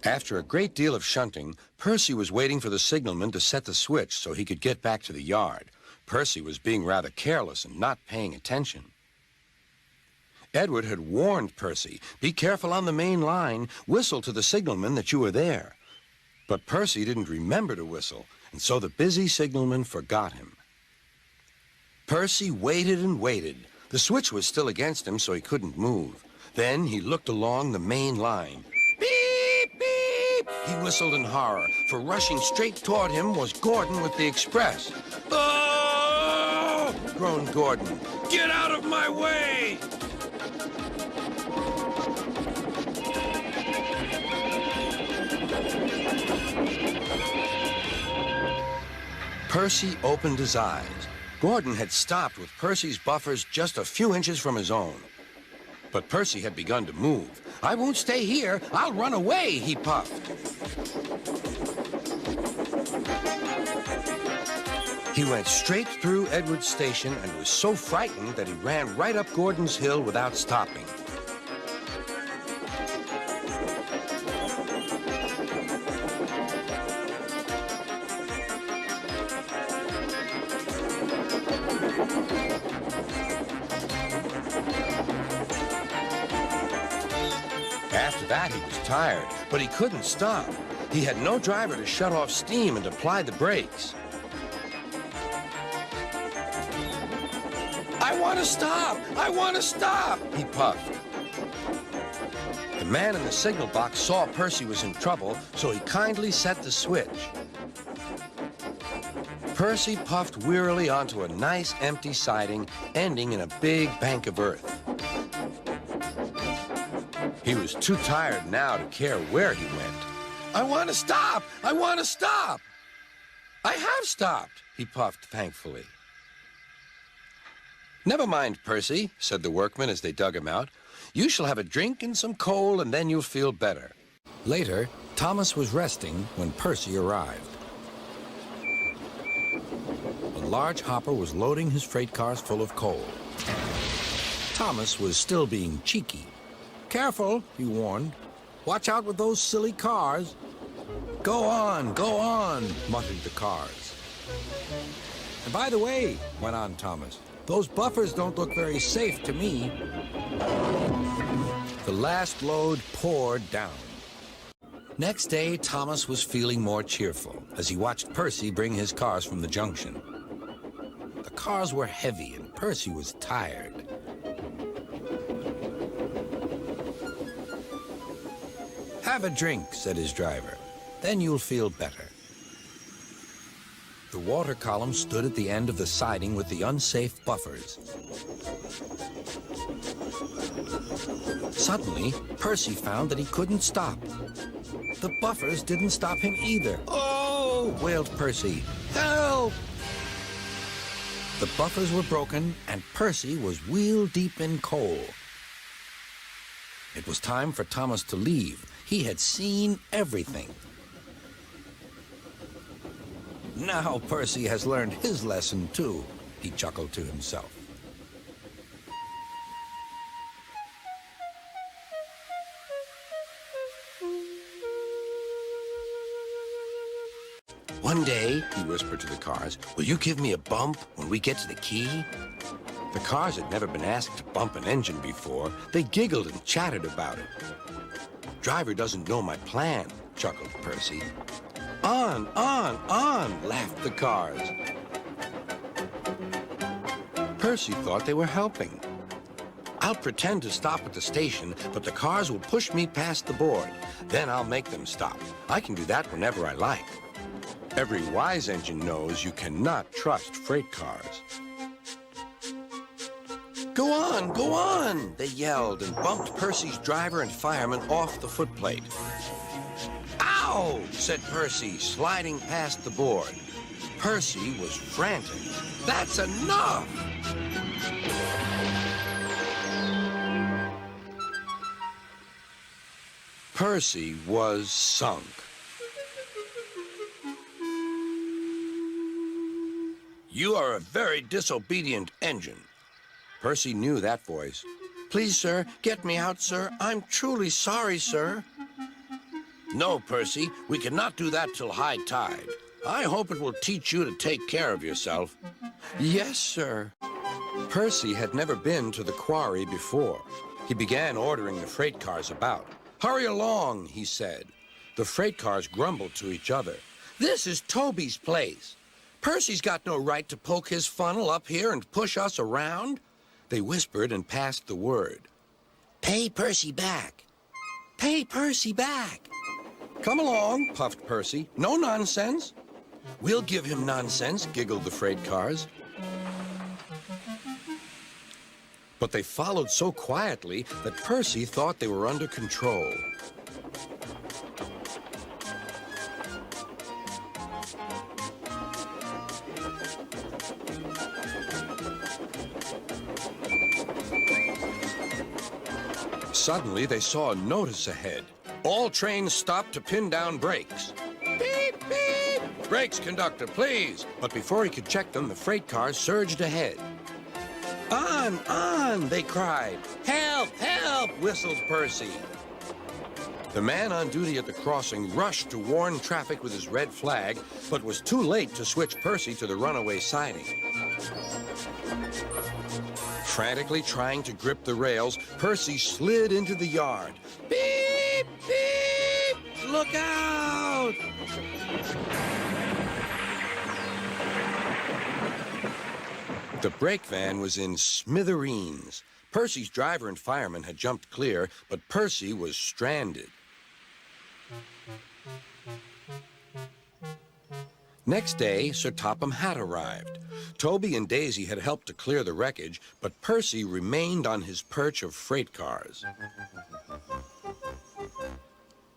After a great deal of shunting, Percy was waiting for the signalman to set the switch so he could get back to the yard. Percy was being rather careless and not paying attention. Edward had warned Percy, "Be careful on the main line. Whistle to the signalman that you are there." But Percy didn't remember to whistle, and so the busy signalman forgot him. Percy waited and waited. The switch was still against him, so he couldn't move. Then he looked along the main line. Beep, beep! He whistled in horror, for rushing straight toward him was Gordon with the express. "Oh!" groaned Gordon. "Get out of my way!" Percy opened his eyes. Gordon had stopped with Percy's buffers just a few inches from his own. But Percy had begun to move. "I won't stay here. I'll run away," he puffed. He went straight through Edward's station and was so frightened that he ran right up Gordon's hill without stopping. After that, he was tired, but he couldn't stop. He had no driver to shut off steam and apply the brakes. "I want to stop! I want to stop!" he puffed. The man in the signal box saw Percy was in trouble, so he kindly set the switch. Percy puffed wearily onto a nice empty siding, ending in a big bank of earth. He was too tired now to care where he went. "I want to stop! I want to stop!" "I have stopped," he puffed thankfully. "Never mind, Percy," said the workmen as they dug him out. "You shall have a drink and some coal, and then you'll feel better." Later, Thomas was resting when Percy arrived. A large hopper was loading his freight cars full of coal. Thomas was still being cheeky. "Careful," he warned. "Watch out with those silly cars." Go on," muttered the cars. "And by the way," went on Thomas, "those buffers don't look very safe to me." The last load poured down. Next day, Thomas was feeling more cheerful as he watched Percy bring his cars from the junction. The cars were heavy and Percy was tired. "Have a drink," said his driver. "Then you'll feel better." The water column stood at the end of the siding with the unsafe buffers. Suddenly, Percy found that he couldn't stop. The buffers didn't stop him either. "Oh!" wailed Percy. "Help!" The buffers were broken, and Percy was wheel-deep in coal. It was time for Thomas to leave. He had seen everything. "Now Percy has learned his lesson, too," he chuckled to himself. "One day," he whispered to the cars, "will you give me a bump when we get to the key?" The cars had never been asked to bump an engine before. They giggled and chattered about it. "Driver doesn't know my plan," chuckled Percy. On, laughed the cars. Percy thought they were helping. "I'll pretend to stop at the station, but the cars will push me past the board. Then I'll make them stop. I can do that whenever I like." Every wise engine knows you cannot trust freight cars. Go on, they yelled and bumped Percy's driver and fireman off the footplate. "Ow!" said Percy, sliding past the board. Percy was frantic. "That's enough!" Percy was sunk. "You are a very disobedient engine." Percy knew that voice. "Please, sir, get me out, sir. I'm truly sorry, sir." No, Percy, we cannot do that till high tide. I hope it will teach you to take care of yourself. Yes, sir. Percy had never been to the quarry before. He began ordering the freight cars about. Hurry along, he said. The freight cars grumbled to each other. This is Toby's place. Percy's got no right to poke his funnel up here and push us around. They whispered and passed the word. Pay Percy back. Pay Percy back. Come along, puffed Percy. No nonsense. We'll give him nonsense, giggled the freight cars. But they followed so quietly that Percy thought they were under control. Suddenly, they saw a notice ahead. All trains stop to pin down brakes. Beep, beep! Brakes, conductor, please. But before he could check them, the freight cars surged ahead. On, they cried. Help, help, whistled Percy. The man on duty at the crossing rushed to warn traffic with his red flag, but was too late to switch Percy to the runaway siding. Frantically trying to grip the rails, Percy slid into the yard. Beep, beep, look out! The brake van was in smithereens. Percy's driver and fireman had jumped clear, but Percy was stranded. Next day, Sir Topham Hatt arrived. Toby and Daisy had helped to clear the wreckage, but Percy remained on his perch of freight cars.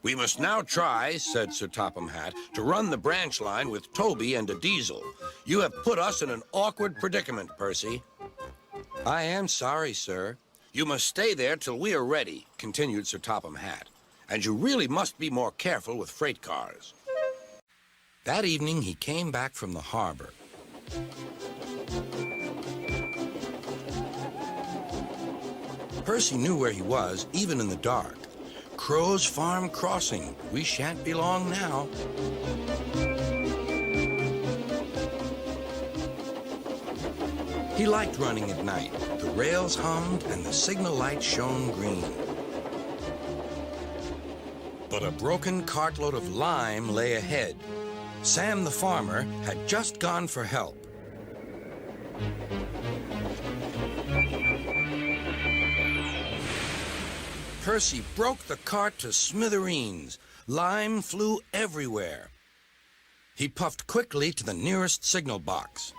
We must now try, said Sir Topham Hatt, to run the branch line with Toby and a diesel. You have put us in an awkward predicament, Percy. I am sorry, sir. You must stay there till we are ready, continued Sir Topham Hatt. And you really must be more careful with freight cars. That evening, he came back from the harbor. Percy knew where he was, even in the dark. Crow's Farm Crossing. We shan't be long now. He liked running at night. The rails hummed and the signal light shone green. But a broken cartload of lime lay ahead. Sam the farmer had just gone for help. Percy broke the cart to smithereens. Lime flew everywhere. He puffed quickly to the nearest signal box.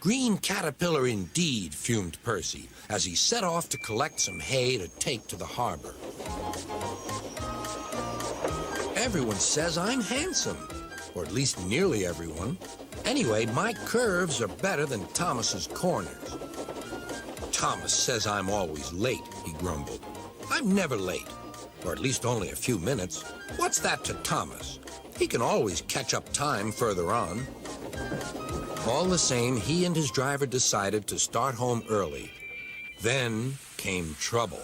Green caterpillar indeed, fumed Percy, as he set off to collect some hay to take to the harbor. Everyone says I'm handsome, or at least nearly everyone. Anyway, my curves are better than Thomas's corners. Thomas says I'm always late, he grumbled. I'm never late, or at least only a few minutes. What's that to Thomas? He can always catch up time further on. All the same, he and his driver decided to start home early. Then came trouble.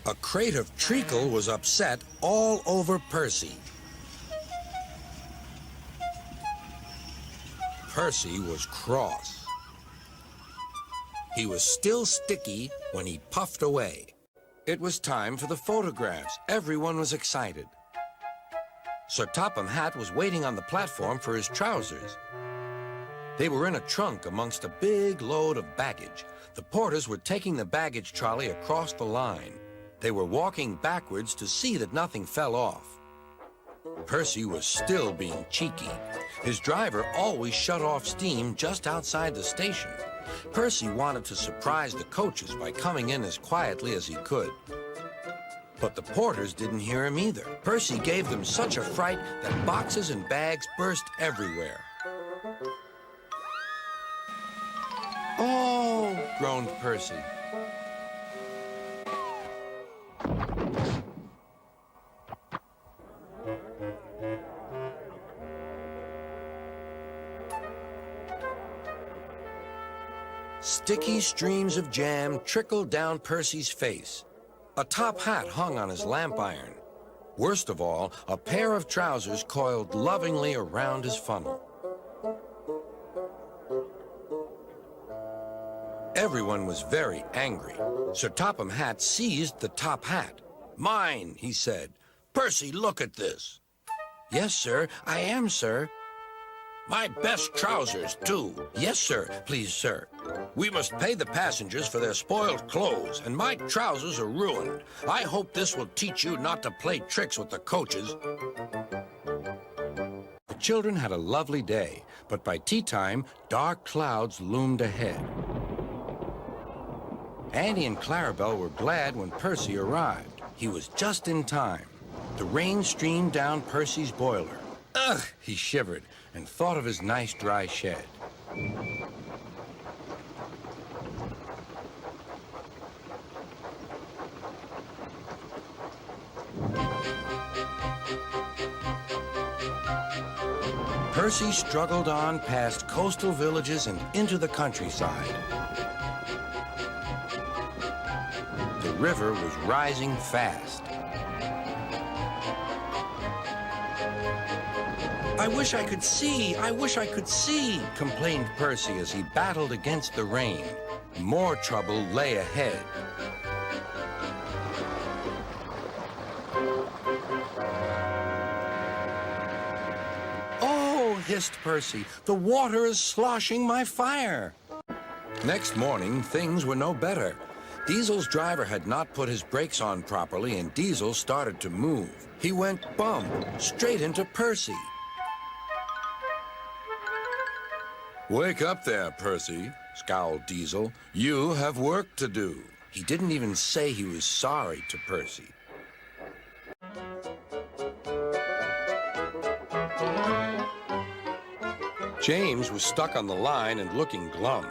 A crate of treacle was upset all over Percy. Percy was cross. He was still sticky when he puffed away. It was time for the photographs. Everyone was excited. Sir Topham Hatt was waiting on the platform for his trousers. They were in a trunk amongst a big load of baggage. The porters were taking the baggage trolley across the line. They were walking backwards to see that nothing fell off. Percy was still being cheeky. His driver always shut off steam just outside the station. Percy wanted to surprise the coaches by coming in as quietly as he could. But the porters didn't hear him either. Percy gave them such a fright that boxes and bags burst everywhere. Oh, groaned Percy. Sticky streams of jam trickled down Percy's face. A top hat hung on his lamp iron. Worst of all, a pair of trousers coiled lovingly around his funnel. Everyone was very angry. Sir Topham Hatt seized the top hat. "Mine," he said. "Percy, look at this." "Yes, sir. I am, sir." My best trousers, too. "Yes, sir. Please, sir." We must pay the passengers for their spoiled clothes, and my trousers are ruined. I hope this will teach you not to play tricks with the coaches. The children had a lovely day, but by tea time, dark clouds loomed ahead. Andy and Clarabelle were glad when Percy arrived. He was just in time. The rain streamed down Percy's boiler. Ugh! He shivered and thought of his nice dry shed. Percy struggled on past coastal villages and into the countryside. The river was rising fast. "I wish I could see! I wish I could see!" complained Percy as he battled against the rain. More trouble lay ahead. "Oh," hissed Percy, "the water is sloshing my fire." Next morning, things were no better. Diesel's driver had not put his brakes on properly, and Diesel started to move. He went bump straight into Percy. "Wake up there, Percy," scowled Diesel. "You have work to do." He didn't even say he was sorry to Percy. James was stuck on the line and looking glum.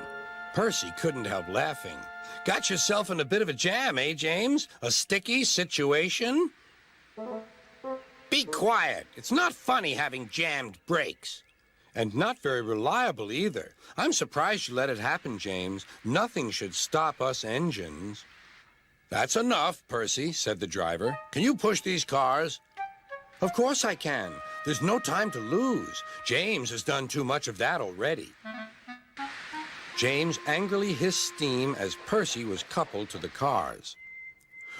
Percy couldn't help laughing. "Got yourself in a bit of a jam, eh, James? A sticky situation?" Be quiet. It's not funny having jammed brakes. And not very reliable either. I'm surprised you let it happen, James. Nothing should stop us engines. "That's enough, Percy," said the driver. "Can you push these cars?" "Of course I can. There's no time to lose. James has done too much of that already." James angrily hissed steam as Percy was coupled to the cars.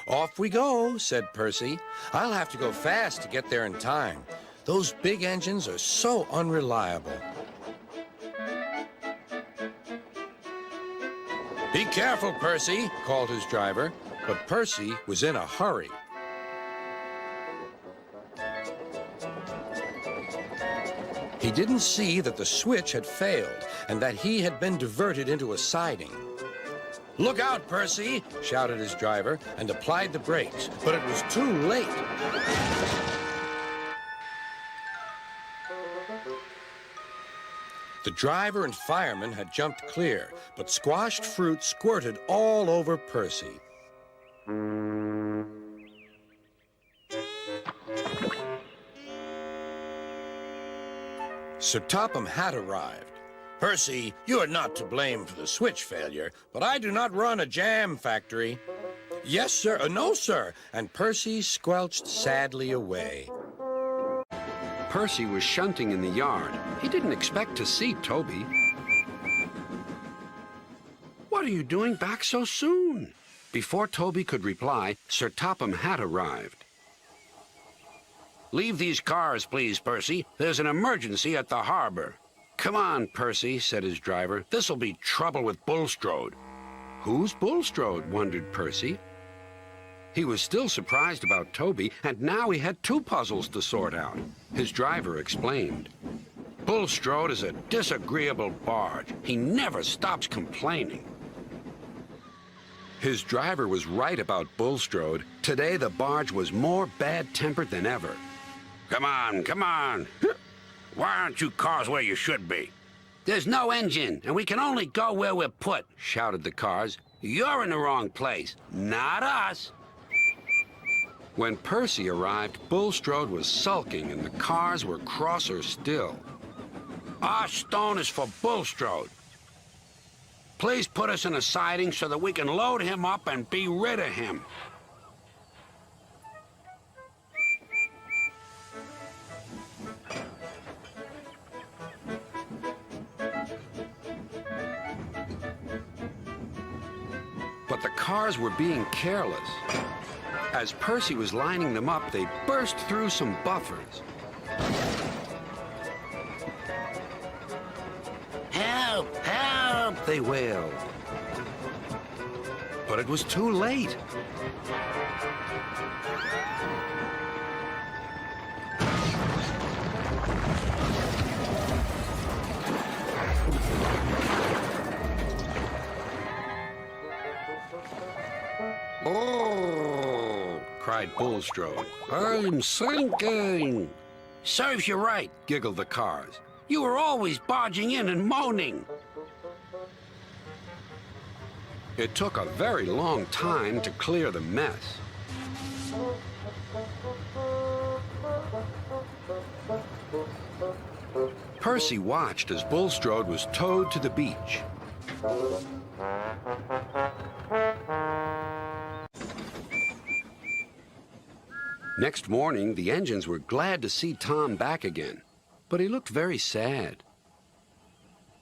"Off we go," said Percy. "I'll have to go fast to get there in time. Those big engines are so unreliable." "Be careful, Percy," called his driver, but Percy was in a hurry. He didn't see that the switch had failed and that he had been diverted into a siding. "Look out, Percy!" shouted his driver and applied the brakes, but it was too late. The driver and fireman had jumped clear, but squashed fruit squirted all over Percy. Sir Topham Hatt arrived. "Percy, you are not to blame for the switch failure, but I do not run a jam factory." "Yes, sir. No, sir." And Percy squelched sadly away. Percy was shunting in the yard. He didn't expect to see Toby. "What are you doing back so soon?" Before Toby could reply, Sir Topham Hatt arrived. Leave these cars, please, Percy. There's an emergency at the harbor. "Come on, Percy," said his driver. This'll be trouble with Bulstrode." "Who's Bulstrode?" wondered Percy. He was still surprised about Toby, and now he had two puzzles to sort out. His driver explained. Bulstrode is a disagreeable barge. He never stops complaining. His driver was right about Bulstrode. Today the barge was more bad-tempered than ever. Come on, come on. Why aren't you cars where you should be? "There's no engine, and we can only go where we're put," shouted the cars. "You're in the wrong place, not us." When Percy arrived, Bulstrode was sulking and the cars were crosser still. Our stone is for Bulstrode. Please put us in a siding so that we can load him up and be rid of him. But the cars were being careless. As Percy was lining them up, they burst through some buffers. Help! Help! They wailed. But it was too late. Oh! Cried Bulstrode. I'm sinking! Serves you right, Giggled the cars. you were always barging in and moaning. It took a very long time to clear the mess. Percy watched as Bulstrode was towed to the beach. Next morning, the engines were glad to see Tom back again, but he looked very sad.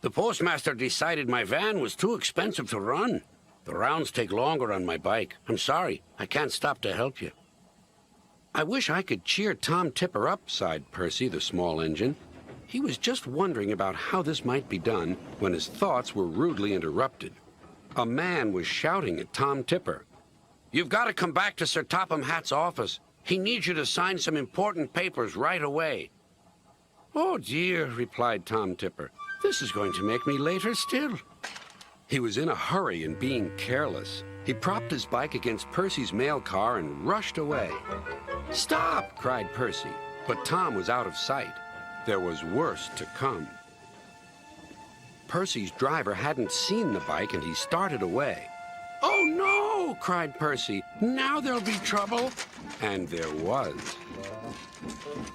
The postmaster decided my van was too expensive to run. The rounds take longer on my bike. I'm sorry, I can't stop to help you. I wish I could cheer Tom Tipper up, sighed Percy, the small engine. He was just wondering about how this might be done when his thoughts were rudely interrupted. A man was shouting at Tom Tipper. You've got to come back to Sir Topham Hatt's office. He needs you to sign some important papers right away. Oh, dear, replied Tom Tipper. This is going to make me later still. He was in a hurry and being careless. He propped his bike against Percy's mail car and rushed away. Stop, cried Percy, but Tom was out of sight. There was worse to come. Percy's driver hadn't seen the bike and he started away. Oh, no, cried Percy. Now there'll be trouble. And there was.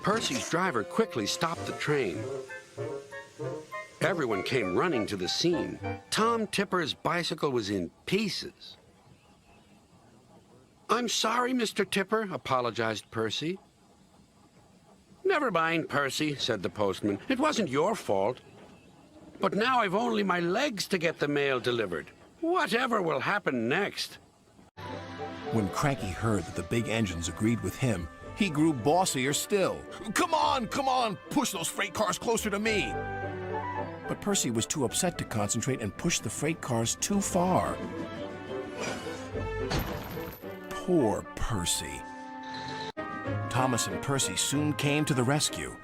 Percy's driver quickly stopped the train. Everyone came running to the scene. Tom Tipper's bicycle was in pieces. I'm sorry, Mr. Tipper, apologized Percy. Never mind, Percy, said the postman. It wasn't your fault. But now I've only my legs to get the mail delivered. Whatever will happen next? When Cranky heard that the big engines agreed with him, he grew bossier still. Come on, push those freight cars closer to me. But Percy was too upset to concentrate and pushed the freight cars too far. Poor Percy. Thomas and Percy soon came to the rescue.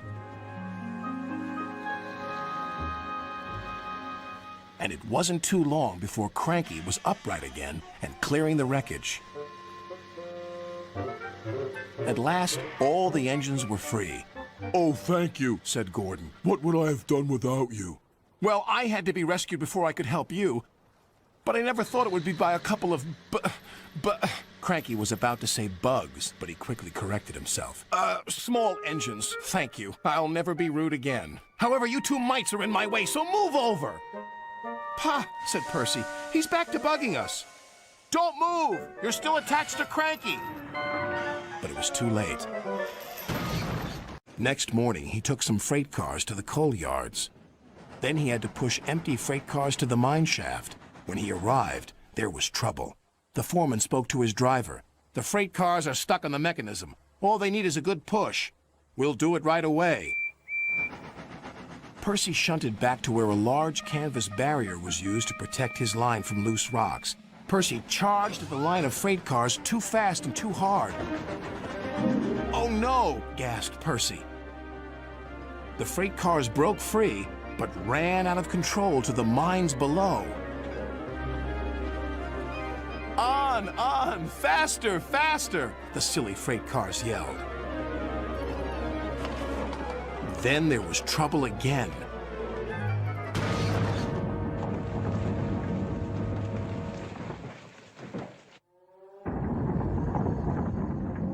And it wasn't too long before Cranky was upright again and clearing the wreckage. At last, all the engines were free. Oh, thank you, said Gordon. What would I have done without you? Well, I had to be rescued before I could help you. But I never thought it would be by a couple of Cranky was about to say bugs, but he quickly corrected himself. Small engines, thank you. I'll never be rude again. However, you two mites are in my way, so move over. Pa, said Percy, he's back to bugging us. Don't move! You're still attached to Cranky! But it was too late. Next morning, he took some freight cars to the coal yards. Then he had to push empty freight cars to the mine shaft. When he arrived, there was trouble. The foreman spoke to his driver. The freight cars are stuck on the mechanism. All they need is a good push. We'll do it right away. Percy shunted back to where a large canvas barrier was used to protect his line from loose rocks. Percy charged at the line of freight cars too fast and too hard. Oh no, gasped Percy. The freight cars broke free, but ran out of control to the mines below. On, faster, faster, the silly freight cars yelled. Then there was trouble again.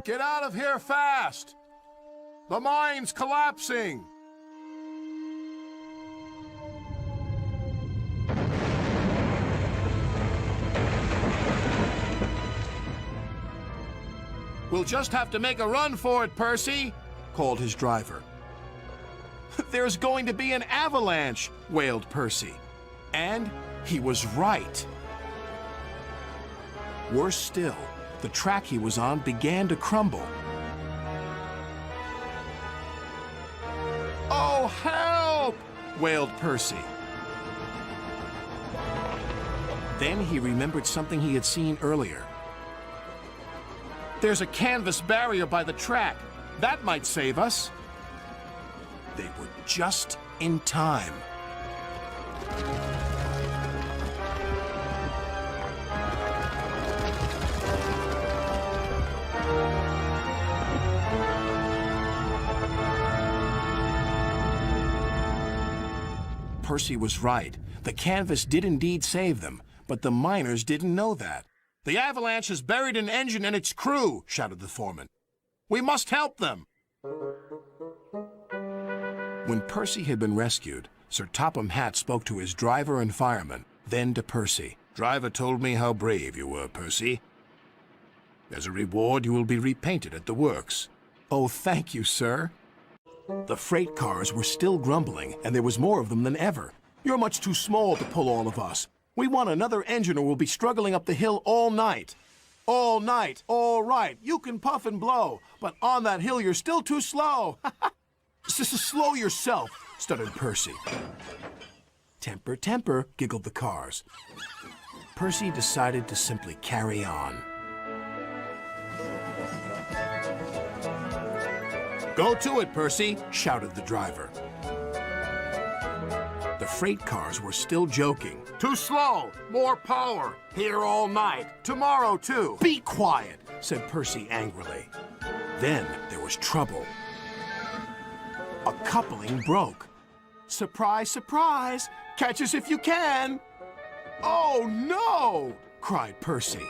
Get out of here fast! The mine's collapsing! We'll just have to make a run for it, Percy, called his driver. There's going to be an avalanche, wailed Percy. And he was right. Worse still, the track he was on began to crumble. Oh, help! Wailed Percy. Then he remembered something he had seen earlier. There's a canvas barrier by the track. That might save us. They were just in time. Percy was right. The canvas did indeed save them, but the miners didn't know that. "The avalanche has buried an engine and its crew," shouted the foreman. "We must help them." When Percy had been rescued, Sir Topham Hatt spoke to his driver and fireman, then to Percy. "Driver told me how brave you were, Percy. As a reward, you will be repainted at the works." "Oh, thank you, sir." The freight cars were still grumbling, and there was more of them than ever. "You're much too small to pull all of us. We want another engine or we'll be struggling up the hill all night." "All night, all right. You can puff and blow, but on that hill you're still too slow." "Slow yourself," stuttered Percy. "Temper, temper," giggled the cars. Percy decided to simply carry on. "Go to it, Percy," shouted the driver. The freight cars were still joking. "Too slow! More power! Here all night! Tomorrow, too!" "Be quiet!" said Percy angrily. Then there was trouble. A coupling broke. "Surprise, surprise! Catch us if you can!" "Oh, no!" cried Percy.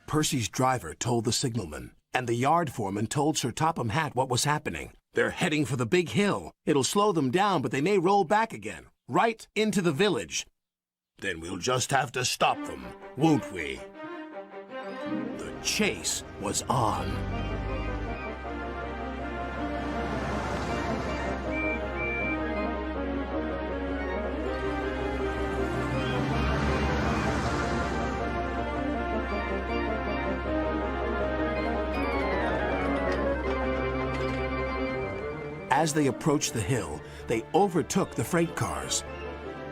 Percy's driver told the signalman, and the yard foreman told Sir Topham Hatt what was happening. "They're heading for the big hill. It'll slow them down, but they may roll back again, right into the village." "Then we'll just have to stop them, won't we?" The chase was on. As they approached the hill, they overtook the freight cars.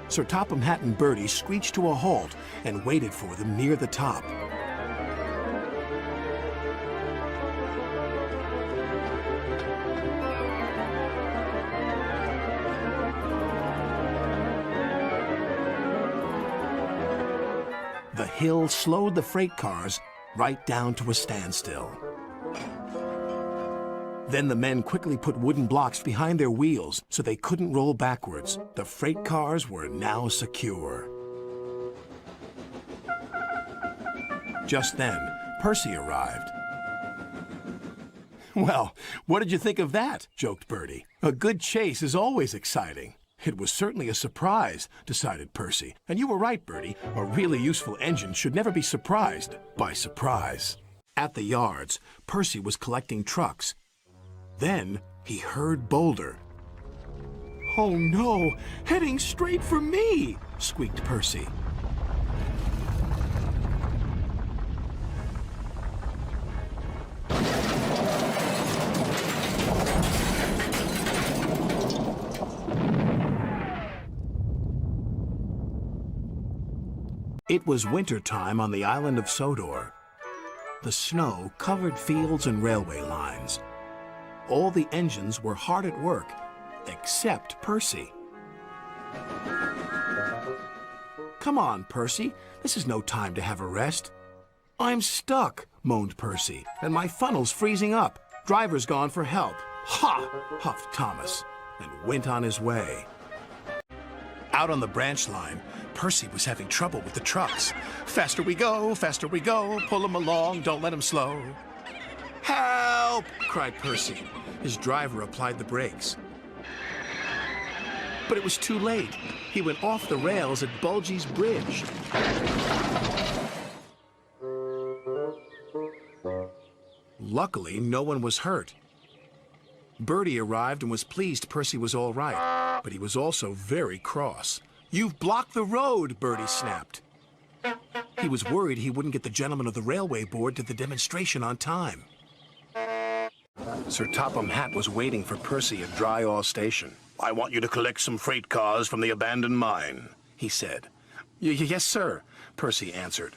Sir Topham Hatt and Bertie screeched to a halt and waited for them near the top. The hill slowed the freight cars right down to a standstill. Then the men quickly put wooden blocks behind their wheels so they couldn't roll backwards. The freight cars were now secure. Just then, Percy arrived. "Well, what did you think of that?" joked Bertie. "A good chase is always exciting." "It was certainly a surprise," decided Percy. "And you were right, Bertie. A really useful engine should never be surprised by surprise." At the yards, Percy was collecting trucks. Then he heard Boulder. "Oh no, heading straight for me!" squeaked Percy. It was winter time on the island of Sodor. The snow covered fields and railway lines. All the engines were hard at work, except Percy. "Come on, Percy. This is no time to have a rest." "I'm stuck," moaned Percy, "and my funnel's freezing up. Driver's gone for help." "Ha!" huffed Thomas, and went on his way. Out on the branch line, Percy was having trouble with the trucks. Faster we go, pull 'em along, don't let 'em slow." "Help! Help! Cried Percy. His driver applied the brakes. But it was too late. He went off the rails at Bulgy's bridge. Luckily, no one was hurt. Bertie arrived and was pleased Percy was all right, but he was also very cross. "You've blocked the road," Bertie snapped. He was worried he wouldn't get the gentleman of the railway board to the demonstration on time. Sir Topham Hatt was waiting for Percy at Dryall Station. "I want you to collect some freight cars from the abandoned mine," he said. Yes, sir," Percy answered,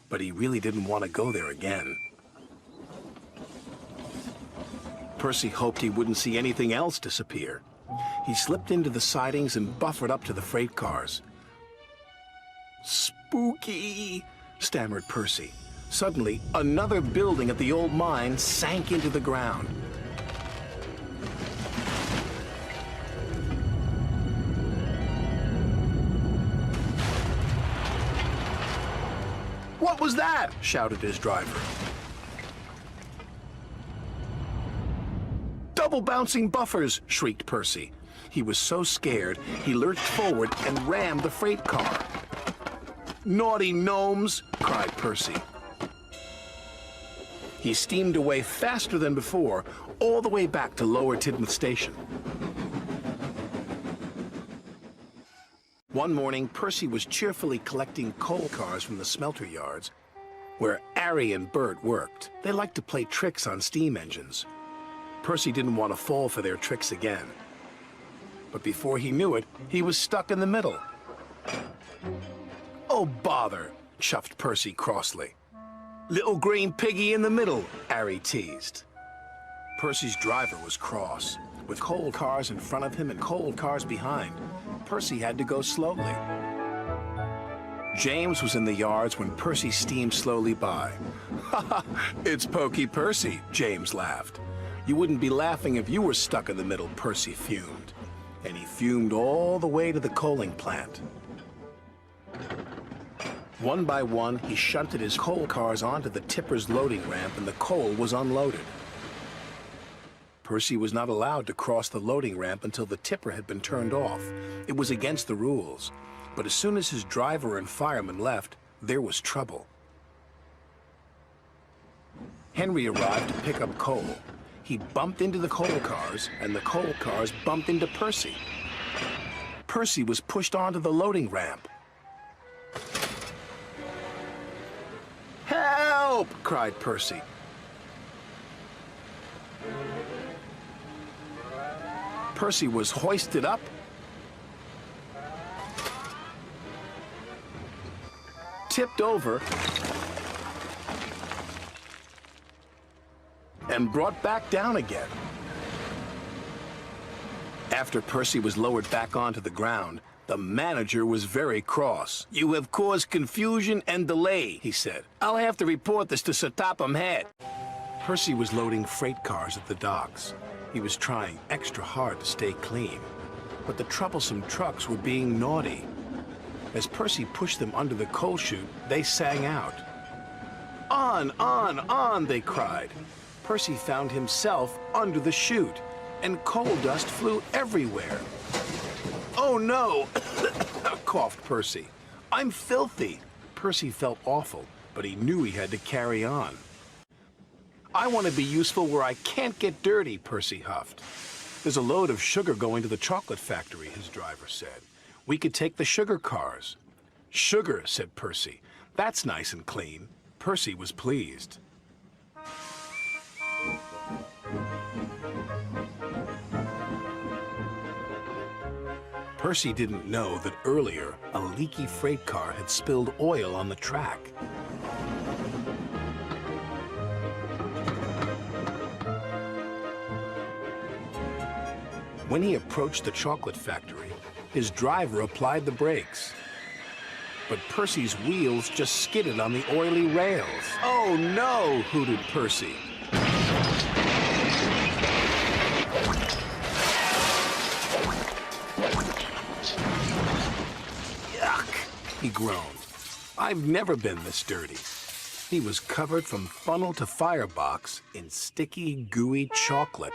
but he really didn't want to go there again. Percy hoped he wouldn't see anything else disappear. He slipped into the sidings and buffered up to the freight cars. "Spooky," stammered Percy. Suddenly, another building at the old mine sank into the ground. "What was that?" shouted his driver. "Double bouncing buffers!" shrieked Percy. He was so scared, he lurched forward and rammed the freight car. "Naughty gnomes!" cried Percy. He steamed away faster than before, all the way back to Lower Tidmouth Station. One morning, Percy was cheerfully collecting coal cars from the smelter yards, where Arry and Bert worked. They liked to play tricks on steam engines. Percy didn't want to fall for their tricks again. But before he knew it, he was stuck in the middle. "Oh, bother," chuffed Percy crossly. "Little green piggy in the middle," Arry teased. Percy's driver was cross. With coal cars in front of him and coal cars behind, Percy had to go slowly. James was in the yards when Percy steamed slowly by. "Ha ha, it's Pokey Percy," James laughed. "You wouldn't be laughing if you were stuck in the middle," Percy fumed. And he fumed all the way to the coaling plant. One by one, he shunted his coal cars onto the tipper's loading ramp, and the coal was unloaded. Percy was not allowed to cross the loading ramp until the tipper had been turned off. It was against the rules. But as soon as his driver and fireman left, there was trouble. Henry arrived to pick up coal. He bumped into the coal cars, and the coal cars bumped into Percy. Percy was pushed onto the loading ramp. "Help!" cried Percy. Percy was hoisted up, tipped over, and brought back down again. After Percy was lowered back onto the ground, the manager was very cross. "You have caused confusion and delay," he said. "I'll have to report this to Sir Topham Hatt." Percy was loading freight cars at the docks. He was trying extra hard to stay clean, but the troublesome trucks were being naughty. As Percy pushed them under the coal chute, they sang out. On, they cried. Percy found himself under the chute, and coal dust flew everywhere. "Oh, no," coughed Percy. "I'm filthy." Percy felt awful, but he knew he had to carry on. "I want to be useful where I can't get dirty," Percy huffed. "There's a load of sugar going to the chocolate factory," his driver said. "We could take the sugar cars." "Sugar," said Percy. "That's nice and clean." Percy was pleased. Percy didn't know that earlier a leaky freight car had spilled oil on the track. When he approached the chocolate factory, his driver applied the brakes. But Percy's wheels just skidded on the oily rails. "Oh no!" hooted Percy. "Yuck!" he groaned. "I've never been this dirty." He was covered from funnel to firebox in sticky, gooey chocolate.